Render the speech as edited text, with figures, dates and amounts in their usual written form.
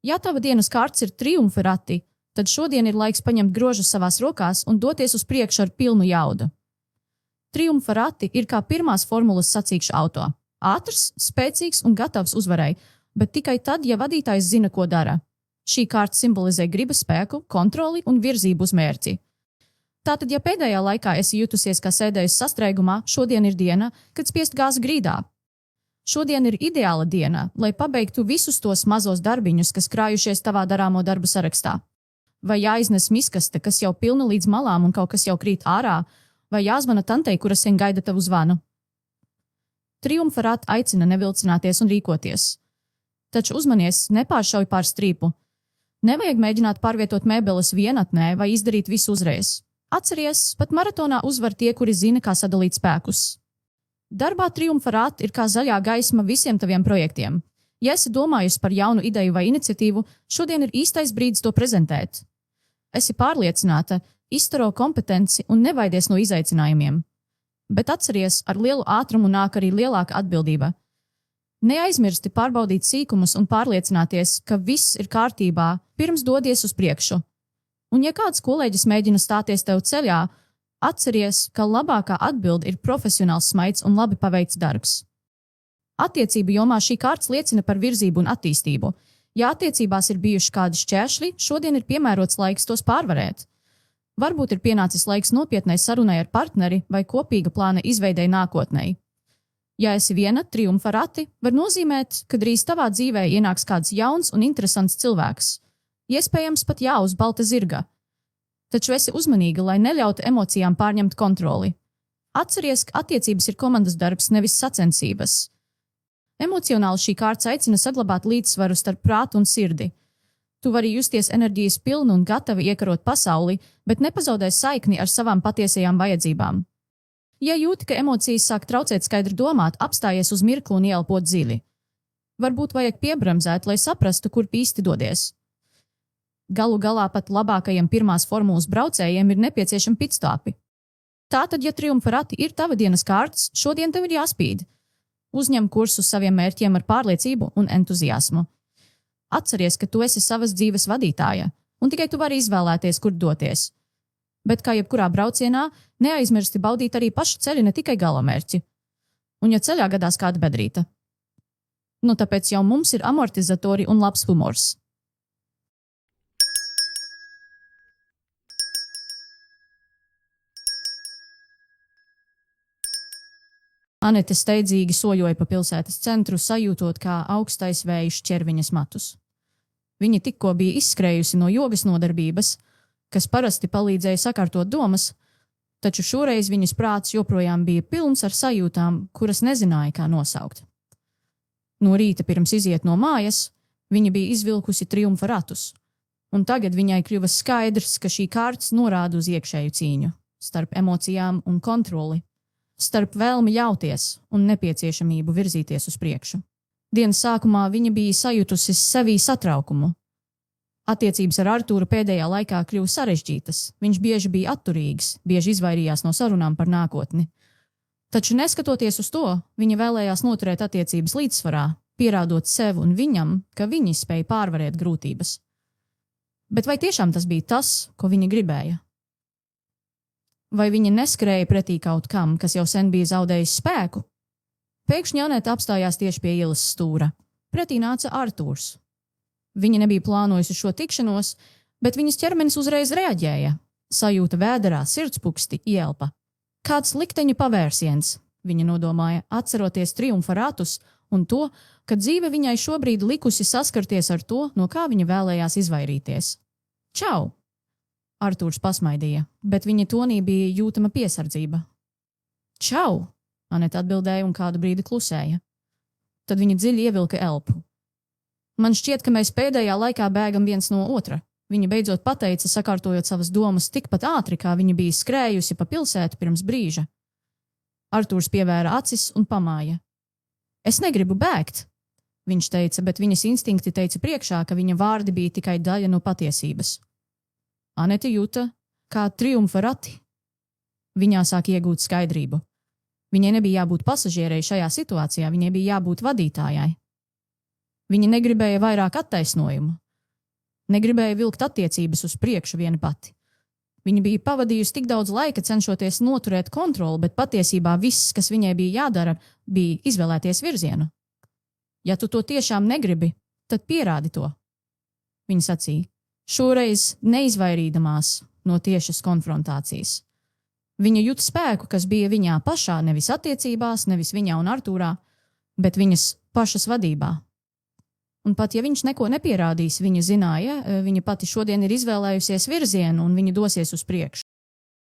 Ja tava dienas kārts ir triumfa rati, tad šodien ir laiks paņemt grožus savās rokās un doties uz priekšu ar pilnu jaudu. Triumfa rati ir kā pirmās formulas sacīkšu auto. Ātrs, spēcīgs un gatavs uzvarai, bet tikai tad, ja vadītājs zina, ko dara. Šī kārta simbolizē gribas spēku, kontroli un virzību uz mērķi. Tātad, ja pēdējā laikā esi jutusies kā sēdējusi sastrēgumā, šodien ir diena, kad spiest gāzi grīdā. Šodien ir ideāla diena, lai pabeigtu visus tos mazos darbiņus, kas krājušies tavā darāmo darbu sarakstā. Vai jāiznes miskaste, kas jau pilna līdz malām un kaut kas jau krīt ārā, vai jāzvana tantei, kura sen gaida tavu zvanu. Triumfa rati aicina nevilcināties un rīkoties. Taču uzmanies, nepāršauj pār strīpu. Nevajag mēģināt pārvietot mēbeles vienatnē vai izdarīt visu uzreiz. Atceries, pat maratonā uzvar tie, kuri zina, kā sadalīt spēkus. Darbā triumfa rati ir kā zaļā gaisma visiem taviem projektiem. Ja esi domājusi par jaunu ideju vai iniciatīvu, šodien ir īstais brīdis to prezentēt. Esi pārliecināta, izstaro kompetenci un nebaidies no izaicinājumiem. Bet atceries, ar lielu ātrumu nāk arī lielāka atbildība. Neaizmirsti pārbaudīt sīkumus un pārliecināties, ka viss ir kārtībā, pirms dodies uz priekšu. Un ja kāds kolēģis mēģina stāties tev ceļā, atceries, ka labākā atbilde ir profesionāls smaids un labi paveikts darbs. Attiecību jomā šī kārts liecina par virzību un attīstību. Ja attiecībās ir bijuši kādi šķēršļi, šodien ir piemērots laiks tos pārvarēt. Varbūt ir pienācis laiks nopietnai sarunai ar partneri vai kopīga plāna izveidei nākotnei. Ja esi viena, triumfa rati var nozīmēt, ka drīz tavā dzīvē ienāks kāds jauns un interesants cilvēks. Iespējams pat uz balta zirga. Taču esi uzmanīga, lai neļautu emocijām pārņemt kontroli. Atceries, ka attiecības ir komandas darbs, nevis sacensības. Emocionāli šī kārta aicina saglabāt līdzsvaru starp prātu un sirdi. Tu vari justies enerģijas pilni un gatavi iekarot pasauli, bet nepazaudē saikni ar savām patiesajām vajadzībām. Ja jūti, ka emocijas sāk traucēt skaidri domāt, apstājies uz mirkli un ieelpot dziļi. Varbūt vajag piebremzēt, lai saprastu, kur īsti dodies. Galu galā pat labākajiem pirmās formulas braucējiem ir nepieciešami pitstopi. Tātad, ja triumfa rati ir tava dienas kārts, šodien tev ir jāspīd. Uzņem kursu saviem mērķiem ar pārliecību un entuziasmu. Atceries, ka tu esi savas dzīves vadītāja, un tikai tu vari izvēlēties, kur doties. Bet kā jebkurā braucienā, neaizmirsti baudīt arī pašu ceļu, ne tikai galamērķi. Un ja ceļā gadās kāda bedrīta. Tāpēc jau mums ir amortizatori un labs humors. Anete steidzīgi soļoja pa pilsētas centru, sajūtot, kā augstais vējš ķer viņas matus. Viņa tikko bija izskrējusi no jogas nodarbības, kas parasti palīdzēja sakārtot domas, taču šoreiz viņas prāts joprojām bija pilns ar sajūtām, kuras nezināja, kā nosaukt. No rīta pirms iziet no mājas, viņa bija izvilkusi triumfa ratus, un tagad viņai kļuva skaidrs, ka šī kārts norāda uz iekšēju cīņu, starp emocijām un kontroli, starp vēlmi ļauties un nepieciešamību virzīties uz priekšu. Dienas sākumā viņa bija sajutusi sevī satraukumu. Attiecības ar Artūru pēdējā laikā kļuva sarežģītas, viņš bieži bija atturīgs, bieži izvairījās no sarunām par nākotni. Taču neskatoties uz to, viņa vēlējās noturēt attiecības līdzsvarā, pierādot sev un viņam, ka viņi spēj pārvarēt grūtības. Bet vai tiešām tas bija tas, ko viņa gribēja? Vai viņa neskrēja pretī kaut kam, kas jau sen bija zaudējis spēku? Pēkšņi Anete apstājās tieši pie ielas stūra. Pretī nāca Artūrs. Viņa nebija plānojusi šo tikšanos, bet viņas ķermenis uzreiz reaģēja. Sajūta vēderā, sirdspuksti, ielpa. Kāds likteņu pavērsiens, viņa nodomāja, atceroties triumfa ratus un to, ka dzīve viņai šobrīd likusi saskarties ar to, no kā viņa vēlējās izvairīties. Čau! Artūrs pasmaidīja, bet viņa tonī bija jūtama piesardzība. Čau! Anete atbildēja un kādu brīdi klusēja. Tad viņa dziļi ievilka elpu. Man šķiet, ka mēs pēdējā laikā bēgam viens no otra. Viņa beidzot pateica, sakārtojot savas domas tikpat ātri, kā viņa bija skrējusi pa pilsētu pirms brīža. Artūrs pievēra acis un pamāja. Es negribu bēgt, viņš teica, bet viņas instinkti teica priekšā, ka viņa vārdi bija tikai daļa no patiesības. Anete jūta, kā triumfa rati. Viņā sāk iegūt skaidrību. Viņai nebija jābūt pasažierei šajā situācijā, viņai bija jābūt vadītājai. Viņa negribēja vairāk attaisnojumu. negribēja vilkt attiecības uz priekšu viena pati. Viņa bija pavadījusi tik daudz laika, cenšoties noturēt kontroli, bet patiesībā viss, kas viņai bija jādara, bija izvēlēties virzienu. Ja tu to tiešām negribi, tad pierādi to, viņa sacīja, šoreiz neizvairīdamās no tiešas konfrontācijas. Viņa jūt spēku, kas bija viņā pašā, nevis attiecībās, nevis viņā un Artūrā, bet viņas pašas vadībā. Un pat ja viņš neko nepierādīs, viņa zināja, viņa pati šodien ir izvēlējusies virzienu un viņa dosies uz priekšu.